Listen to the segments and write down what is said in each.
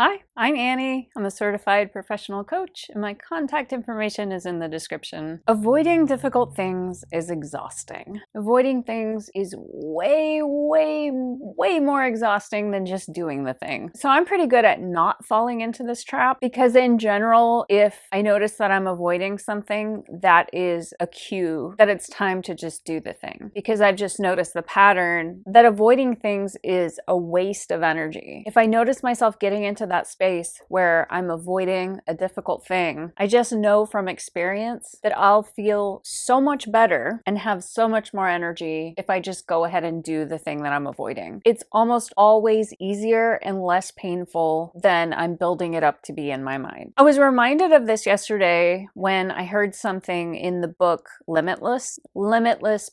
Hi, I'm Annie. I'm a certified professional coach, and my contact information is in the description. Avoiding difficult things is exhausting. Avoiding things is way more exhausting than just doing the thing. So I'm pretty good at not falling into this trap because in general, if I notice that I'm avoiding something, that is a cue that it's time to just do the thing. Because I've just noticed the pattern that avoiding things is a waste of energy. If I notice myself getting into that space where I'm avoiding a difficult thing, I just know from experience that I'll feel so much better and have so much more energy if I just go ahead and do the thing that I'm avoiding. It's almost always easier and less painful than I'm building it up to be in my mind. I was reminded of this yesterday when I heard something in the book Limitless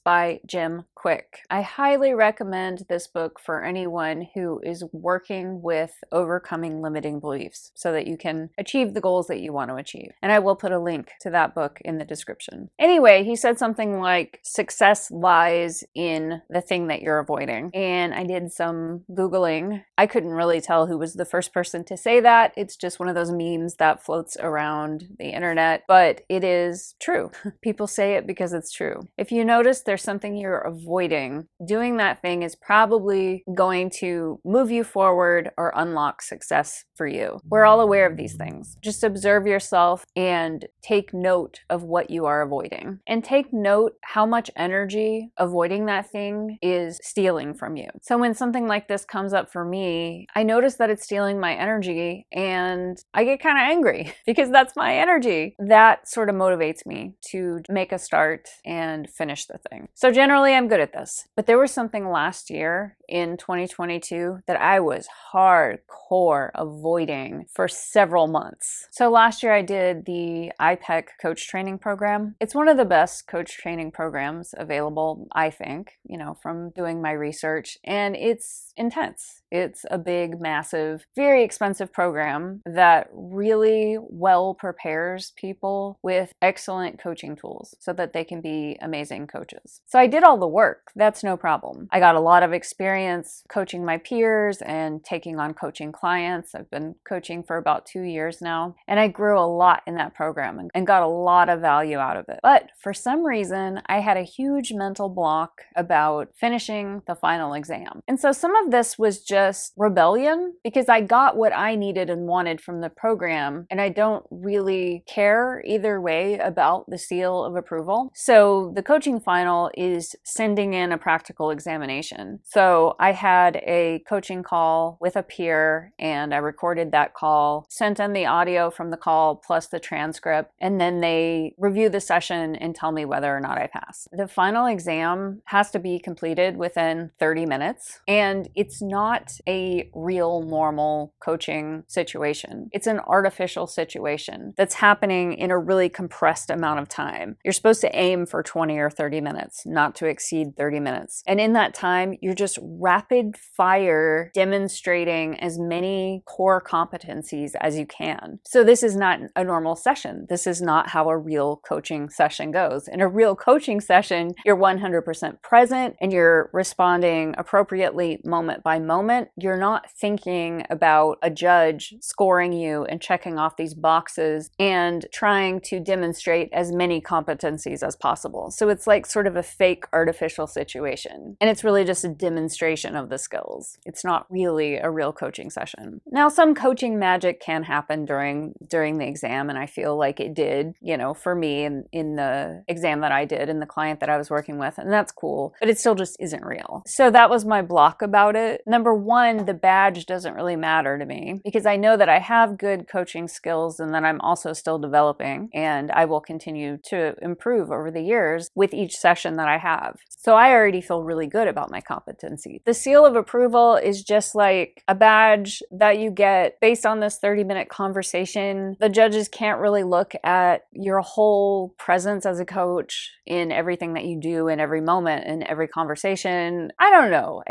by Jim Quick. I highly recommend this book for anyone who is working with overcoming limiting beliefs so that you can achieve the goals that you want to achieve. And I will put a link to that book in the description. Anyway, he said something like, success lies in the thing that you're avoiding. And I did some Googling. I couldn't really tell who was the first person to say that. It's just one of those memes that floats around the internet, but it is true. People say it because it's true. If you notice there's something you're avoiding, doing that thing is probably going to move you forward or unlock success for you. We're all aware of these things. Just observe yourself and take note of what you are avoiding. And take note how much energy avoiding that thing is stealing from you. So when something like this comes up for me, I notice that it's stealing my energy and I get kind of angry because that's my energy. That sort of motivates me to make a start and finish the thing. So generally I'm good at this. But there was something last year in 2022 that I was hardcore avoiding for several months. So last year I did the IPEC coach training program. It's one of the best coach training programs available, I think, from doing my research, and it's intense. It's a big, massive, very expensive program that really well prepares people with excellent coaching tools so that they can be amazing coaches. So I did all the work. That's no problem. I got a lot of experience coaching my peers and taking on coaching clients. I've been coaching for about 2 years now, and I grew a lot in that program and got a lot of value out of it. But for some reason, I had a huge mental block about finishing the final exam. And so some of this was just rebellion because I got what I needed and wanted from the program, and I don't really care either way about the seal of approval. So the coaching final is sending in a practical examination. So I had a coaching call with a peer and I recorded that call, sent them the audio from the call plus the transcript, and then they review the session and tell me whether or not I passed. The final exam has to be completed within 30 minutes, and it's not a real normal coaching situation. It's an artificial situation that's happening in a really compressed amount of time. You're supposed to aim for 20 or 30 minutes, not to exceed 30 minutes. And in that time, you're just rapid fire demonstrating as many core competencies as you can. So this is not a normal session. This is not how a real coaching session goes. In a real coaching session, you're 100% present and you're responding appropriately moment by moment. You're not thinking about a judge scoring you and checking off these boxes and trying to demonstrate as many competencies as possible. So it's like sort of a fake artificial situation. And it's really just a demonstration of the skills. It's not really a real coaching session. Now, some coaching magic can happen during the exam, and I feel like it did, for me in the exam that I did and the client that I was working with, and that's cool, but it still just isn't real. So that was my block about it. Number one, the badge doesn't really matter to me because I know that I have good coaching skills and that I'm also still developing, and I will continue to improve over the years with each session that I have. So I already feel really good about my competency. The seal of approval is just like a badge that you get based on this 30-minute conversation. The judges can't really look at your whole presence as a coach in everything that you do in every moment, in every conversation. I don't know.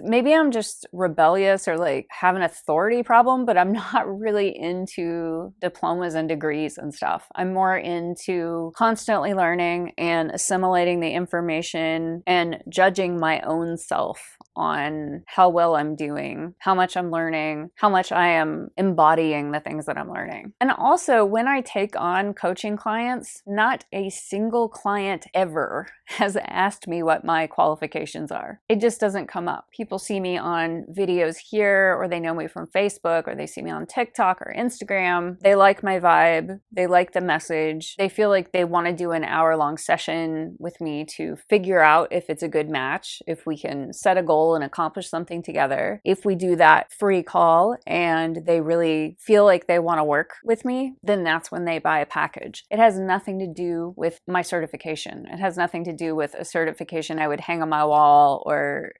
Maybe I'm just rebellious or like have an authority problem, but I'm not really into diplomas and degrees and stuff. I'm more into constantly learning and assimilating the information and judging my own self on how well I'm doing, how much I'm learning, how much I am embodying the things that I'm learning. And also, when I take on coaching clients, not a single client ever has asked me what my qualifications are. It just doesn't come up. People see me on videos here, or they know me from Facebook, or they see me on TikTok or Instagram. They like my vibe. They like the message. They feel like they want to do an hour-long session with me to figure out if it's a good match, if we can set a goal and accomplish something together. If we do that free call and they really feel like they want to work with me, then that's when they buy a package. It has nothing to do with my certification. It has nothing to do with a certification I would hang on my wall or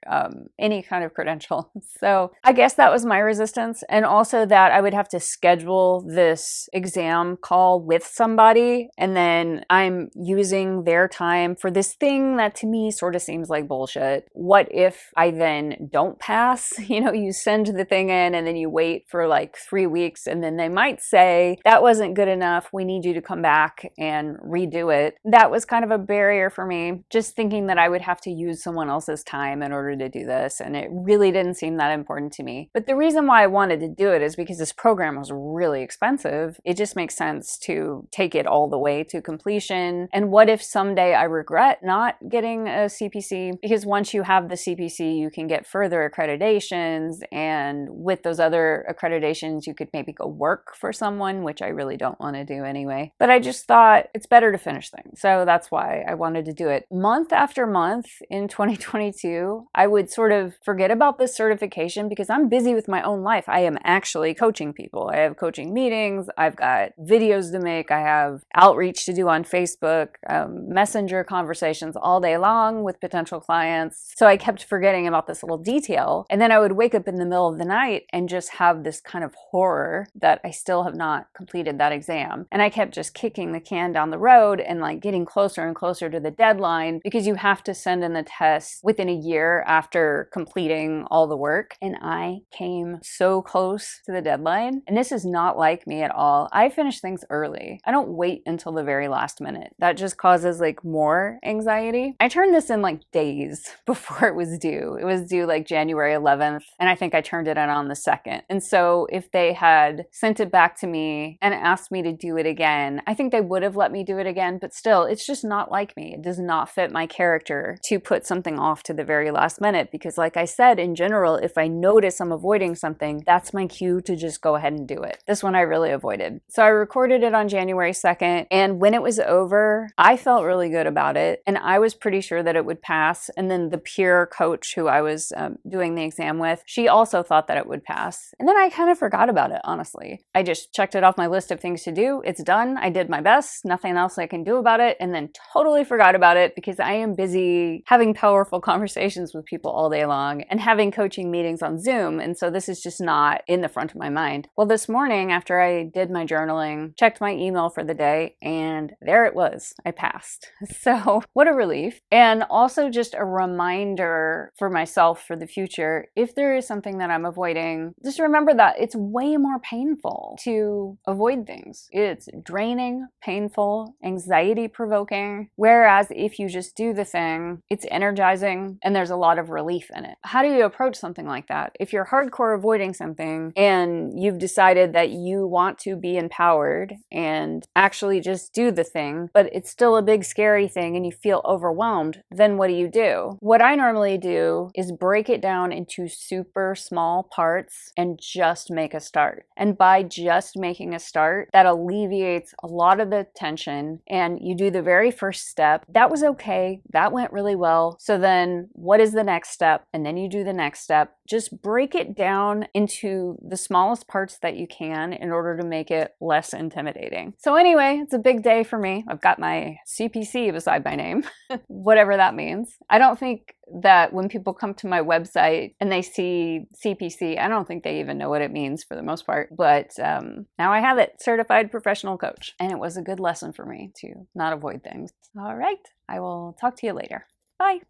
any kind of credential. So I guess that was my resistance. And also that I would have to schedule this exam call with somebody, and then I'm using their time for this thing that to me sort of seems like bullshit. What if I then don't pass? You send the thing in and then you wait for like 3 weeks, and then they might say, that wasn't good enough. We need you to come back and redo it. That was kind of a barrier for me, just thinking that I would have to use someone else's time in order to do this. And it really didn't seem that important to me. But the reason why I wanted to do it is because this program was really expensive. It just makes sense to take it all the way to completion. And what if someday I regret not getting a CPC? Because once you have the CPC, you can get further accreditations. And with those other accreditations, you could maybe go work for someone, which I really don't want to do anyway. But I just thought it's better to finish things. So that's why I wanted to do it. Month after month in 2022, I would sort of forget about this certification because I'm busy with my own life. I am actually coaching people. I have coaching meetings. I've got videos to make. I have outreach to do on Facebook, messenger conversations all day long with potential clients. So I kept forgetting about this little detail. And then I would wake up in the middle of the night and just have this kind of horror that I still have not completed that exam. And I kept just kicking the can down the road and like getting closer and closer to the deadline, because you have to send in the test within a year after completing all the work. And I came so close to the deadline. And this is not like me at all. I finish things early. I don't wait until the very last minute. That just causes like more anxiety. I turned this in like days before it was due. It was due like January 11th. And I think I turned it in on the 2nd. And so if they had sent it back to me and asked me to do it again, I think they would have let me do it again. But still, it's just not like me. It does not fit my character to put something off to the very last minute, because like I said, in general, if I notice I'm avoiding something, that's my cue to just go ahead and do it. This one I really avoided. So I recorded it on January 2nd, and when it was over, I felt really good about it, and I was pretty sure that it would pass. And then the peer coach who I was doing the exam with, she also thought that it would pass. And then I kind of forgot about it, honestly. I just checked it off my list of things to do. It's done. I did my best. Nothing else I can do about it. And then totally forgot about it because I am busy having powerful conversations with people all day long and having coaching meetings on Zoom. And so this is just not in the front of my mind. Well, this morning after I did my journaling, checked my email for the day, and there it was. I passed. So what a relief. And also just a reminder for myself for the future, if there is something that I'm avoiding, just remember that it's way more painful to avoid things. It's draining, painful, anxiety provoking. Whereas if you just do the thing, it's energizing and there's a lot of relief in it. How do you approach something like that? If you're hardcore avoiding something and you've decided that you want to be empowered and actually just do the thing, but it's still a big scary thing and you feel overwhelmed, then what do? What I normally do is break it down into super small parts and just make a start. And by just making a start, that alleviates a lot of the tension, and you do the very first step. That was okay. That went really well. So then what is the next step? And then you do the next step. Just break it down into the smallest parts that you can in order to make it less intimidating. So anyway, it's a big day for me. I've got my CPC beside my name, whatever that means. I don't think that when people come to my website and they see CPC, I don't think they even know what it means for the most part. But now I have it, Certified Professional Coach. And it was a good lesson for me to not avoid things. All right, I will talk to you later. Bye.